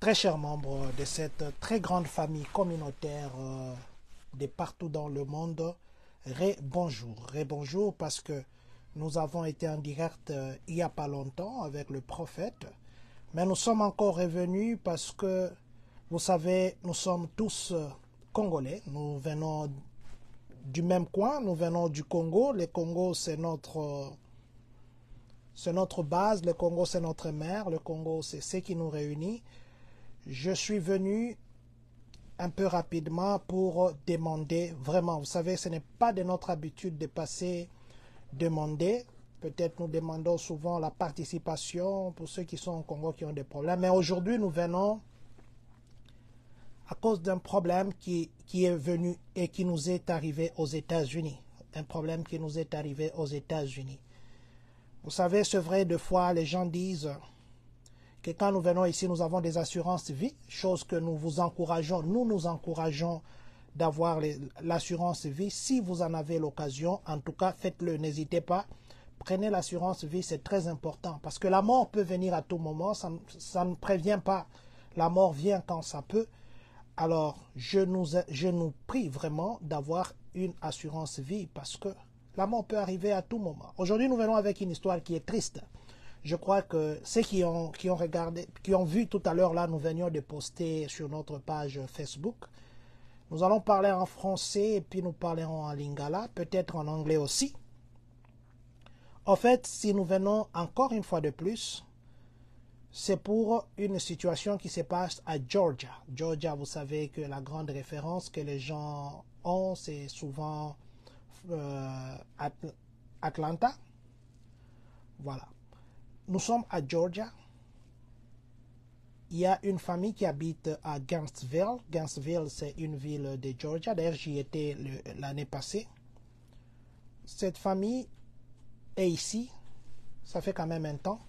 Très chers membres de cette très grande famille communautaire de partout dans le monde, bonjour. Bonjour parce que nous avons été en direct il n'y a pas longtemps avec le prophète, mais nous sommes encore revenus parce que, vous savez, nous sommes tous Congolais. Nous venons du même coin, nous venons du Congo. Le Congo, c'est notre base, le Congo, c'est notre mère, le Congo, c'est ce qui nous réunit. Je suis venu un peu rapidement pour demander, vraiment, vous savez, ce n'est pas de notre habitude de passer demander. Peut-être nous demandons souvent la participation pour ceux qui sont au Congo qui ont des problèmes. Mais aujourd'hui, nous venons à cause d'un problème qui est venu et qui nous est arrivé aux États-Unis. Un problème qui nous est arrivé aux États-Unis. Vous savez, c'est vrai, des fois, les gens disent que quand nous venons ici, nous avons des assurances vie, chose que nous vous encourageons, nous encourageons d'avoir l'assurance vie. Si vous en avez l'occasion, en tout cas, faites-le, n'hésitez pas. Prenez l'assurance vie, c'est très important, parce que la mort peut venir à tout moment, ça ne prévient pas. La mort vient quand ça peut. Alors, je nous prie vraiment d'avoir une assurance vie, parce que la mort peut arriver à tout moment. Aujourd'hui, nous venons avec une histoire qui est triste. Je crois que ceux qui ont regardé, qui ont vu tout à l'heure, là, nous venions de poster sur notre page Facebook. Nous allons parler en français et puis nous parlerons en lingala, peut-être en anglais aussi. En fait, si nous venons encore une fois de plus, c'est pour une situation qui se passe à Georgia. Georgia, vous savez que la grande référence que les gens ont, c'est souvent Atlanta. Voilà. Nous sommes à Georgia. Il y a une famille qui habite à Gainesville. Gainesville, c'est une ville de Georgia. D'ailleurs, j'y étais l'année passée. Cette famille est ici. Ça fait quand même un temps.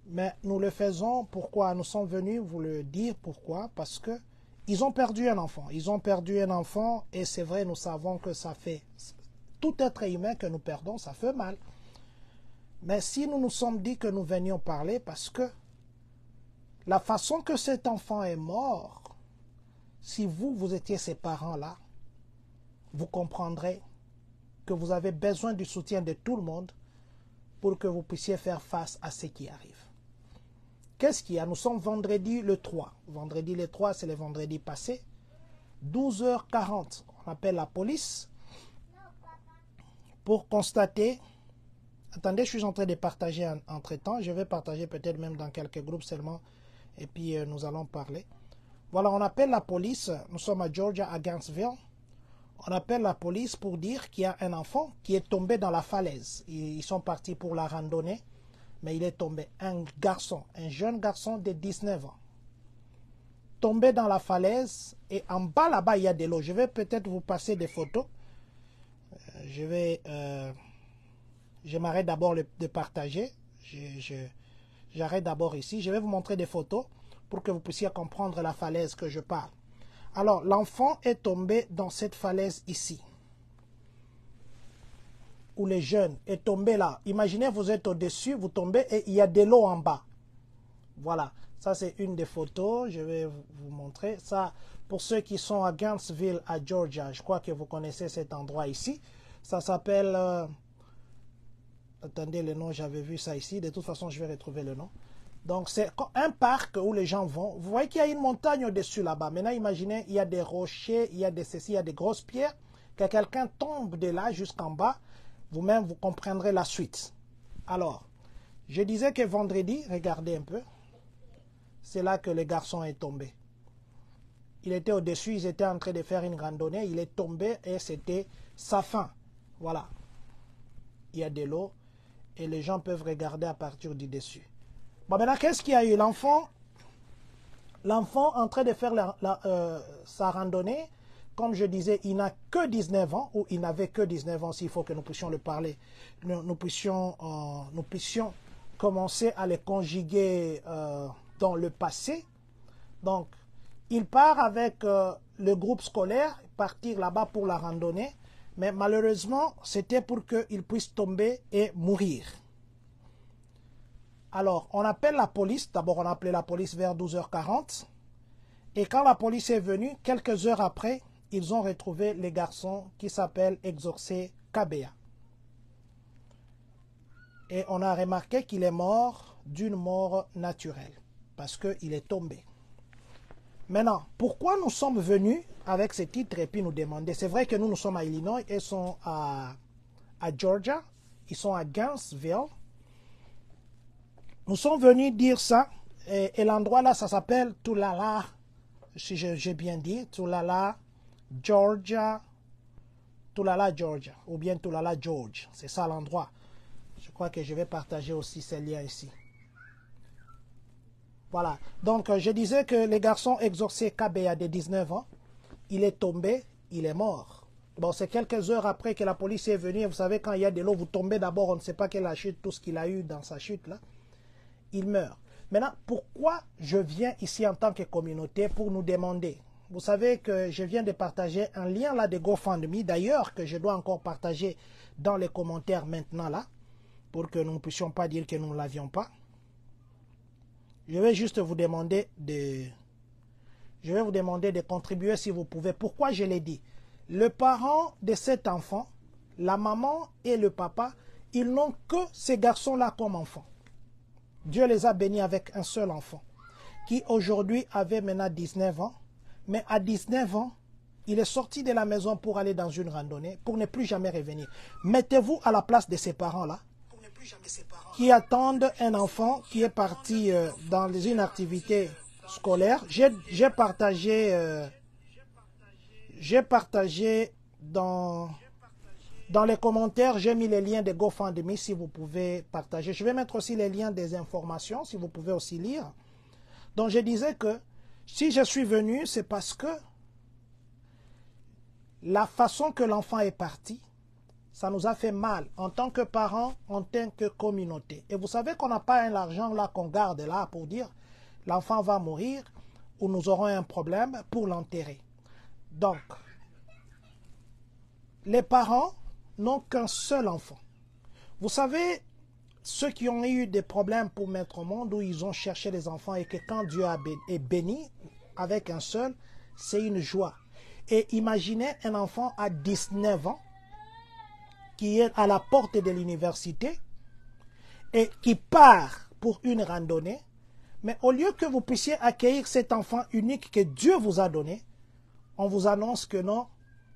Mais nous le faisons. Pourquoi? Nous sommes venus vous le dire. Pourquoi? Parce que ils ont perdu un enfant. Ils ont perdu un enfant. Et c'est vrai, nous savons que ça fait... Tout être humain que nous perdons, ça fait mal. Mais si nous nous sommes dit que nous venions parler, parce que la façon que cet enfant est mort, si vous étiez ces parents-là, vous comprendrez que vous avez besoin du soutien de tout le monde pour que vous puissiez faire face à ce qui arrive. Qu'est-ce qu'il y a? Nous sommes vendredi le 3. Vendredi le 3, c'est le vendredi passé. 12h40, on appelle la police pour constater... Attendez, je suis en train de partager entre-temps. Je vais partager peut-être même dans quelques groupes seulement. Et puis, nous allons parler. Voilà, on appelle la police. Nous sommes à Georgia, à Gainesville. On appelle la police pour dire qu'il y a un enfant qui est tombé dans la falaise. Ils sont partis pour la randonnée. Mais il est tombé. Un garçon, un jeune garçon de 19 ans. Tombé dans la falaise. Et en bas, là-bas, il y a de l'eau. Je vais peut-être vous passer des photos. Je m'arrête d'abord de partager. J'arrête d'abord ici. Je vais vous montrer des photos pour que vous puissiez comprendre la falaise que je parle. Alors, l'enfant est tombé dans cette falaise ici. Ou le jeune est tombé là. Imaginez, vous êtes au-dessus, vous tombez et il y a de l'eau en bas. Voilà. Ça, c'est une des photos. Je vais vous montrer. Ça, pour ceux qui sont à Gainesville, à Georgia, je crois que vous connaissez cet endroit ici. Ça s'appelle... Attendez le nom, j'avais vu ça ici. De toute façon, je vais retrouver le nom. Donc, c'est un parc où les gens vont. Vous voyez qu'il y a une montagne au-dessus là-bas. Maintenant, imaginez, il y a des rochers, il y a des ceci, il y a des grosses pierres. Que quelqu'un tombe de là jusqu'en bas, vous-même, vous comprendrez la suite. Alors, je disais que vendredi, regardez un peu, c'est là que le garçon est tombé. Il était au-dessus, ils étaient en train de faire une randonnée, il est tombé et c'était sa fin. Voilà. Il y a de l'eau. Et les gens peuvent regarder à partir du dessus. Bon, maintenant, qu'est-ce qu'il y a eu? L'enfant en train de faire sa randonnée, comme je disais, il n'a que 19 ans, ou il n'avait que 19 ans, s'il faut que nous puissions le parler. Nous puissions commencer à les conjuguer dans le passé. Donc, il part avec le groupe scolaire, partir là-bas pour la randonnée. Mais malheureusement, c'était pour qu'il puisse tomber et mourir. Alors, on appelle la police. D'abord, on a appelé la police vers 12h40. Et quand la police est venue, quelques heures après, ils ont retrouvé les garçons qui s'appellent Exorcé Kabea. Et on a remarqué qu'il est mort d'une mort naturelle, parce qu'il est tombé. Maintenant, pourquoi nous sommes venus avec ce titre et puis nous demander? C'est vrai que nous sommes à Illinois, ils sont à Georgia, ils sont à Gainesville. Nous sommes venus dire ça, et l'endroit là, ça s'appelle Tulala, si j'ai bien dit, Tulala, Georgia, ou bien Tulala, George. C'est ça l'endroit. Je crois que je vais partager aussi ces liens ici. Voilà. Donc, je disais que le garçon Exorcé Kabea de 19 ans, il est tombé, il est mort. Bon, c'est quelques heures après que la police est venue. Vous savez, quand il y a de l'eau, vous tombez d'abord, on ne sait pas quelle est la chute, tout ce qu'il a eu dans sa chute là. Il meurt. Maintenant, pourquoi je viens ici en tant que communauté pour nous demander? Vous savez que je viens de partager un lien là de GoFundMe, d'ailleurs, que je dois encore partager dans les commentaires maintenant là, pour que nous ne puissions pas dire que nous ne l'avions pas. Je vais juste vous demander de contribuer si vous pouvez. Pourquoi je l'ai dit? Le parent de cet enfant, la maman et le papa, ils n'ont que ces garçons-là comme enfants. Dieu les a bénis avec un seul enfant, qui aujourd'hui avait maintenant 19 ans. Mais à 19 ans, il est sorti de la maison pour aller dans une randonnée, pour ne plus jamais revenir. Mettez-vous à la place de ces parents-là, qui attendent un enfant qui est parti dans une activité scolaire. J'ai partagé dans les commentaires, j'ai mis les liens de GoFundMe si vous pouvez partager. Je vais mettre aussi les liens des informations si vous pouvez aussi lire. Donc je disais que si je suis venu, c'est parce que la façon que l'enfant est parti, ça nous a fait mal en tant que parents, en tant que communauté. Et vous savez qu'on n'a pas un argent là qu'on garde là pour dire l'enfant va mourir ou nous aurons un problème pour l'enterrer. Donc, les parents n'ont qu'un seul enfant. Vous savez, ceux qui ont eu des problèmes pour mettre au monde, où ils ont cherché les enfants et que quand Dieu est béni avec un seul, c'est une joie. Et imaginez un enfant à 19 ans qui est à la porte de l'université et qui part pour une randonnée, mais au lieu que vous puissiez accueillir cet enfant unique que Dieu vous a donné, on vous annonce que non,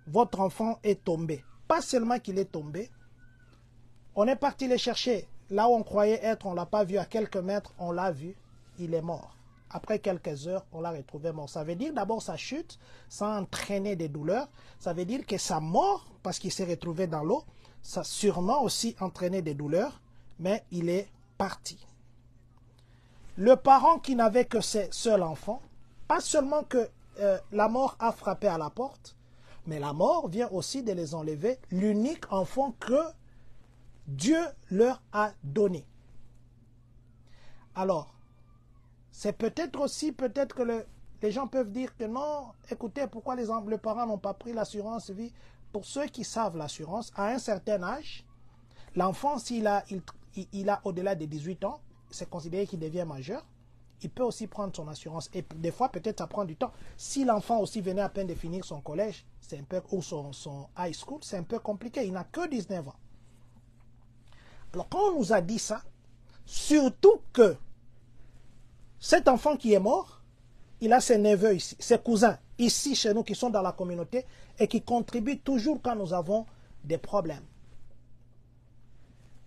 votre enfant est tombé. Pas seulement qu'il est tombé, on est parti le chercher. Là où on croyait être, on ne l'a pas vu à quelques mètres, on l'a vu, il est mort. Après quelques heures, on l'a retrouvé mort. Ça veut dire d'abord sa chute, ça a entraîné des douleurs. Ça veut dire que sa mort, parce qu'il s'est retrouvé dans l'eau, ça a sûrement aussi entraîné des douleurs, mais il est parti. Le parent qui n'avait que ses seuls enfants, pas seulement que la mort a frappé à la porte, mais la mort vient aussi de les enlever, l'unique enfant que Dieu leur a donné. Alors, c'est peut-être aussi, peut-être que les gens peuvent dire que non, écoutez, pourquoi les parents n'ont pas pris l'assurance vie? Pour ceux qui savent l'assurance, à un certain âge, l'enfant, s'il a, il a au-delà de 18 ans, c'est considéré qu'il devient majeur, il peut aussi prendre son assurance. Et des fois, peut-être ça prend du temps. Si l'enfant aussi venait à peine de finir son collège, c'est un peu, ou son high school, c'est un peu compliqué. Il n'a que 19 ans. Alors, quand on nous a dit ça, surtout que cet enfant qui est mort, il a ses neveux ici, ses cousins ici chez nous qui sont dans la communauté et qui contribuent toujours quand nous avons des problèmes.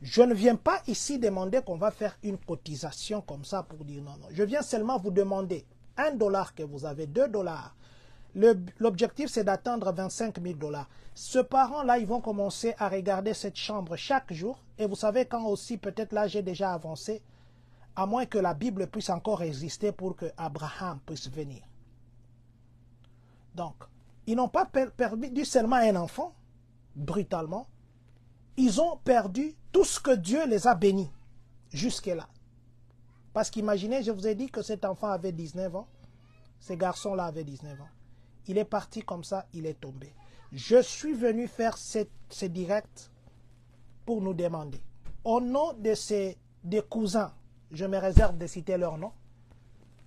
Je ne viens pas ici demander qu'on va faire une cotisation comme ça pour dire non, non. Je viens seulement vous demander $1 que vous avez, $2. L'objectif, c'est d'atteindre 25 000 $. Ce parent-là, ils vont commencer à regarder cette chambre chaque jour. Et vous savez, quand aussi, peut-être là, j'ai déjà avancé, à moins que la Bible puisse encore exister pour que Abraham puisse venir. Donc, ils n'ont pas perdu seulement un enfant, brutalement. Ils ont perdu tout ce que Dieu les a bénis jusque-là. Parce qu'imaginez, je vous ai dit que cet enfant avait 19 ans. Ces garçons-là avaient 19 ans. Il est parti comme ça, il est tombé. Je suis venu faire ce direct pour nous demander, au nom de des cousins, je me réserve de citer leur nom,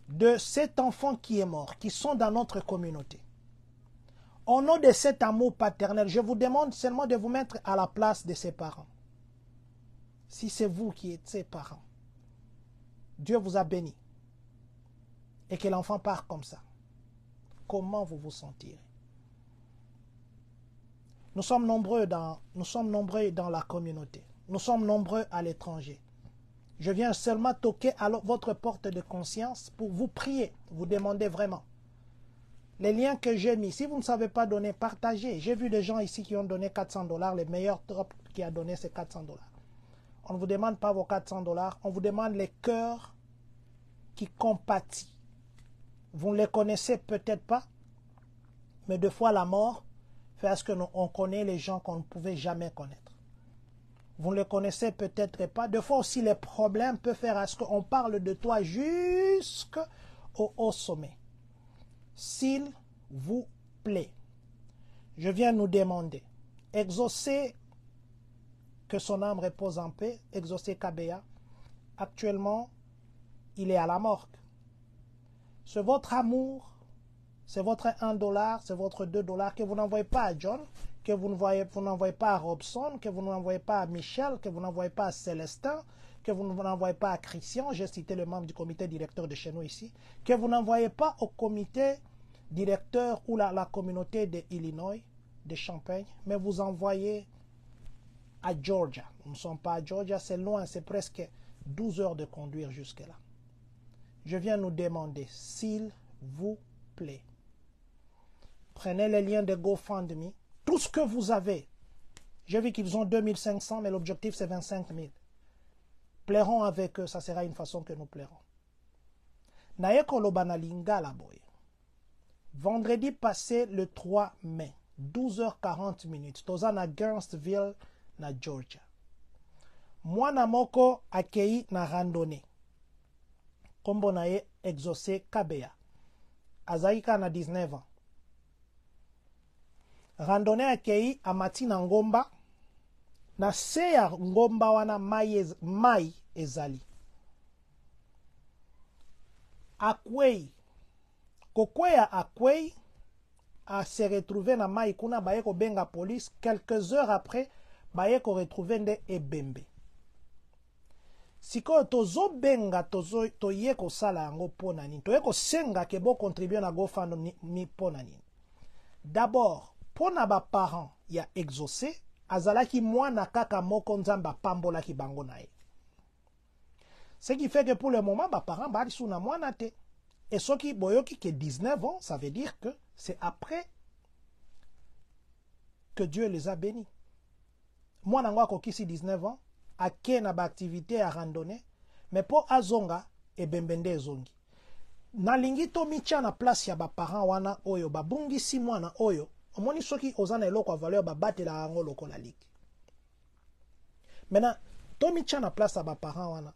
de cet enfant qui est mort, qui sont dans notre communauté. Au nom de cet amour paternel, je vous demande seulement de vous mettre à la place de ses parents. Si c'est vous qui êtes ses parents, Dieu vous a béni et que l'enfant part comme ça, comment vous vous sentirez? Nous sommes nombreux dans la communauté. Nous sommes nombreux à l'étranger. Je viens seulement toquer à votre porte de conscience pour vous prier, vous demander vraiment. Les liens que j'ai mis, si vous ne savez pas donner, partagez. J'ai vu des gens ici qui ont donné 400 $. Le meilleur drop qui a donné, c'est 400 $. On ne vous demande pas vos 400 $. On vous demande les cœurs qui compatissent. Vous ne les connaissez peut-être pas, mais deux fois la mort fait à ce qu'on connaît les gens qu'on ne pouvait jamais connaître. Vous ne les connaissez peut-être pas. Des fois aussi, les problèmes peuvent faire à ce qu'on parle de toi jusqu'au haut sommet. S'il vous plaît, je viens nous demander, exaucez, que son âme repose en paix, exaucez Kabea. Actuellement, il est à la morgue. C'est votre amour, c'est votre 1 $, c'est votre 2 $ que vous n'envoyez pas à John, que vous n'envoyez pas à Robson, que vous n'envoyez pas à Michel, que vous n'envoyez pas à Célestin, que vous n'envoyez pas à Christian, j'ai cité le membre du comité directeur de chez nous ici, que vous n'envoyez pas au comité directeur ou la communauté de Illinois, de Champagne, mais vous envoyez à Georgia. Nous ne sommes pas à Georgia, c'est loin, c'est presque 12 heures de conduire jusque-là. Je viens nous demander, s'il vous plaît, prenez les liens de GoFundMe, tout ce que vous avez. J'ai vu qu'ils ont 2500, mais l'objectif c'est 25 000. Plairons avec eux, ça sera une façon que nous plairons. Naeko lobana lingala boy. Vendredi passé, le 3 mai, 12h40, toza na Gainesville, na Georgia. Mwana moko akei na randonnée. Kombo na ye exaucé Kabea. Azaika na 19 ans. Randonnée akei amati na ngomba. Na se ya ngomba wana mai ezali. Akwei. Kokweya akwei a se retrouvé na mai kuna baye ko benga police. Quelques heures après, baye ko retrouvé nde ebembe. Siko tozo benga toye ko sala yango pona nini. Toye ko senga ke bo contribuer na GoFundMe pona nini. D'abord, pona ba parents ya exaucé, azalaki mwana kaka moko nzamba pambola ki bango na ye. Ce qui fait que pour le moment, ba parents ba sou na mwana te. Et ceux qui boyoki que 19 ans, ça veut dire que c'est après que Dieu les a bénis. Moi, nango kisi 19 ans, ake na ba activité à randonnée, mais pour azonga et bembende ezongi. Nalingi to micha na place ya ba parents wana oyo ba bungi si mwana oyo, omoni soki ozana eloko a valeur ba batela yango lokola liki. Maintenant, to micha na place ya ba parents wana.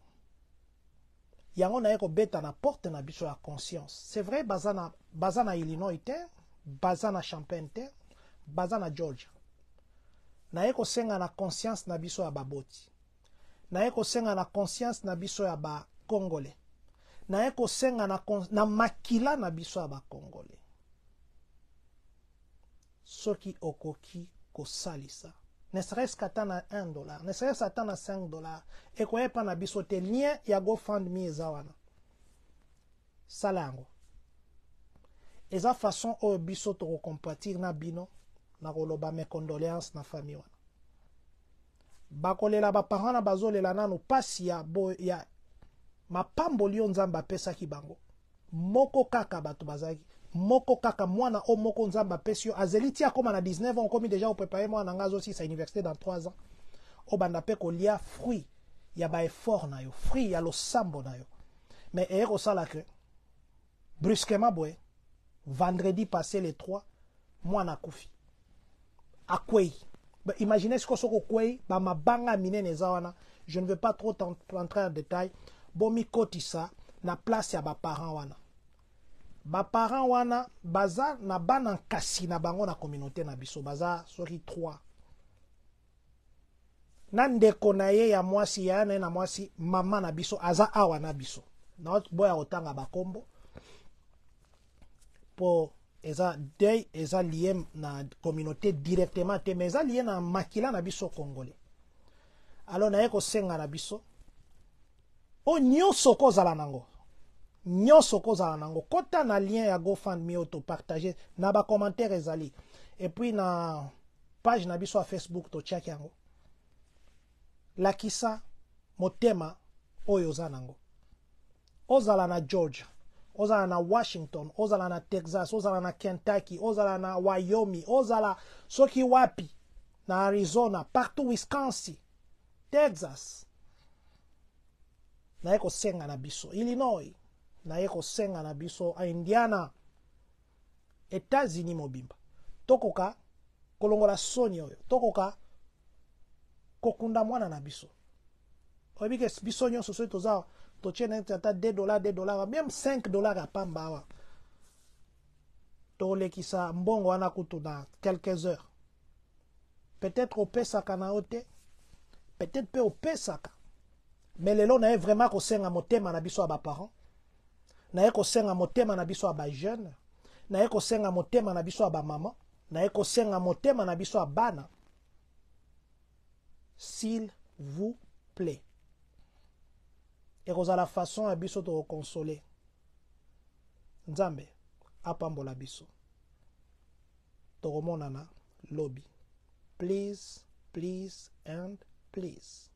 Yango na yeko beta na porte na biso ya conscience. C'est vrai, bazana Illinois te, bazana Champagne te, bazana Georgia. Na yeko senga na conscience na biso ya baboti. Na yeko senga na conscience na biso ya ba Congolais. Na yeko senga na makila na biso ya ba Congolais. Soki okoki kosalisa. Ne serait-ce qu'à na 1 $, ne serait-ce qu'à na 5 $. Et quoi pas na biso te lien ya GoFundMe ezawana. Salango. Eza façon o biso to compatir na bino na koloba mes condoléances na famille wana. Bakolela ba parents na bazolela nanu pasi ya mapamboli nzamba pesa ki bango. Moko kaka bato bazaki. Moko kaka mwana o moko nzamba pesio azeliti akoma na 19 ans komi déjà au préparer mwana ngazo si sa université dans 3 ans o banda pe ko lia fruit ya ba effort na yo fruit ya lo sambo na yo mais eko sala que brusquement boy vendredi passé le 3 mwana kufi akwei imaginez ce que soko kwei ba mabanga minene zawana je ne veux pas trop entrer en détail bomi kotisa na place ya ba parents wana. Ba parents wana baza na bana kasi na bango na communauté na biso baza soki 3. na ndeko na ye ya mwasi ya na mwasi mama na biso aza awa na biso na boya otanga bakombo po eza deuil eza lié na communauté directement te mais eza lié na makila na biso congolais. Alors na ye kosenga na biso o nyonso kozala nango nyonso kozala nango kota na lien ya GoFundMe auto partager na ba commentaire ezali et puis na page na biso ya Facebook to check yango lakisa motema oyo oza nango ozala na Georgia ozala na Washington ozala na Texas ozala na Kentucky ozala na Wyoming ozala soki wapi na Arizona partout Wisconsin Texas na ye kosenga na biso Illinois na ye kosenga na biso a Indiana États-Unis mobimba tokoka kolongola soni oyo tokoka kokunda mwana na biso oyebi ke biso nyonso soki toza totie na ata $2 même $5 ya pamba awa tolekisa mbongo wana kutu na quelques heures peut-être opesaka na yo te peut-être mpe opesaka mais lelo na ye vraiment kosenga motema na biso ya baparent na ye kosenga motema na biso ya bajeune na ye kosenga motema na biso ya bamama na ye kosenga motema na biso ya bana s'il vous plaît ekozala façon ya biso tokokonsole nzambe apambola biso tokomonana lobi please please and please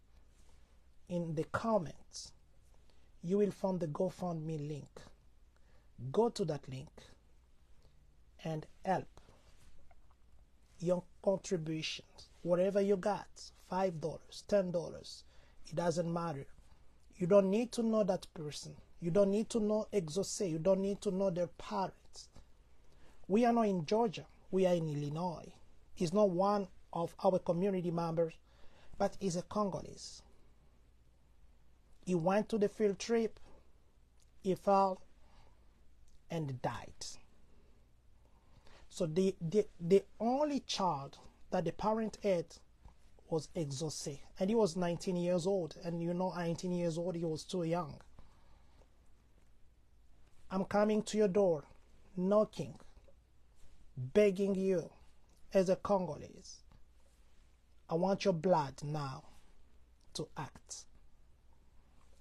in the comments you will find the GoFundMe link. Go to that link and help your contributions whatever you got, $5, $10, it doesn't matter. You don't need to know that person. You don't need to know Exaucé. You don't need to know their parents. We are not in Georgia. We are in Illinois. He's not one of our community members, but he's a Congolese. He went to the field trip. He fell and died. So the only child that the parent had was Exaucé, and he was 19 years old, and you know 19 years old, he was too young. I'm coming to your door, knocking, begging you as a Congolese. I want your blood now to act.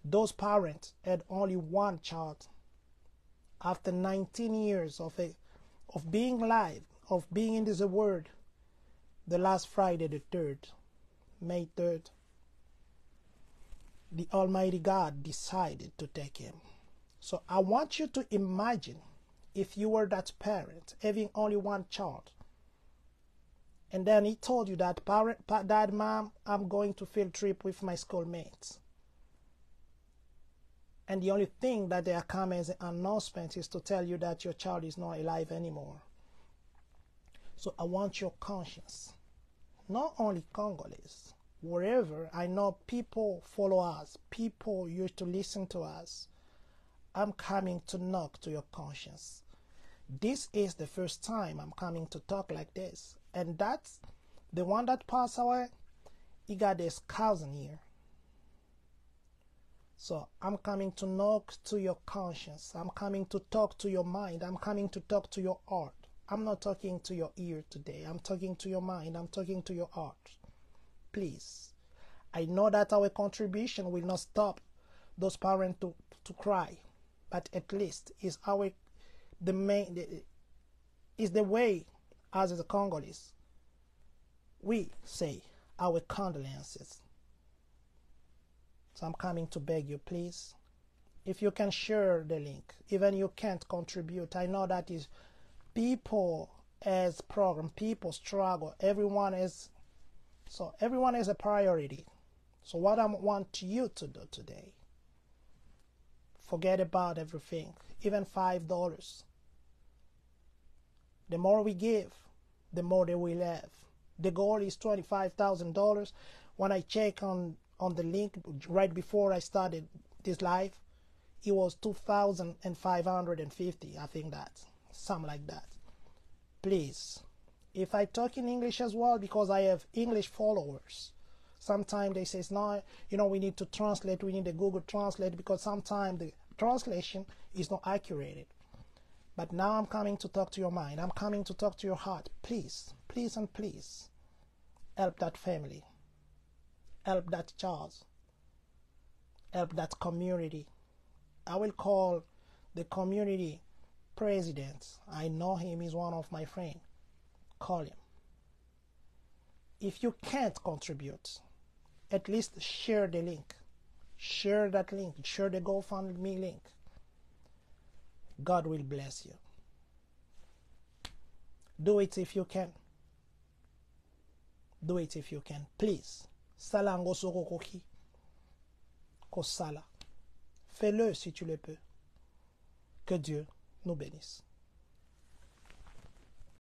Those parents had only one child. After 19 years of being alive, of being in this world, the last Friday the 3rd, May 3rd, the Almighty God decided to take him. So I want you to imagine if you were that parent having only one child, and then he told you that Dad, Mom, I'm going to field trip with my schoolmates. And the only thing that they are coming as an announcement is to tell you that your child is not alive anymore. So I want your conscience, not only Congolese, wherever I know people follow us, people used to listen to us, I'm coming to knock to your conscience. This is the first time I'm coming to talk like this. And that's the one that passed away, he got his cousin here. So I'm coming to knock to your conscience. I'm coming to talk to your mind. I'm coming to talk to your heart. I'm not talking to your ear today. I'm talking to your mind. I'm talking to your heart. Please. I know that our contribution will not stop those parents to cry, but at least is the way as the Congolese we say our condolences. So I'm coming to beg you, please, if you can share the link, even you can't contribute. I know that is people as program, people struggle, everyone is a priority. So what I want you to do today, forget about everything, even $5. The more we give, the more they will have. The goal is $25,000. When I check on the link right before I started this live, it was 2,550. I think that something like that. Please, if I talk in English as well, because I have English followers, Sometimes they say, no, we need to translate, we need a Google Translate, because sometimes the translation is not accurate. But now I'm coming to talk to your mind. I'm coming to talk to your heart. Please, please and please, help that family. Help that child. Help that community. I will call the community president. I know him, he's one of my friends. Call him. If you can't contribute, at least share the link. Share that link. Share the GoFundMe link. God will bless you. Do it if you can. Do it if you can. Please. Salango sorokoki. Kosala. Fais-le si tu le peux. Que Dieu nous bénisse.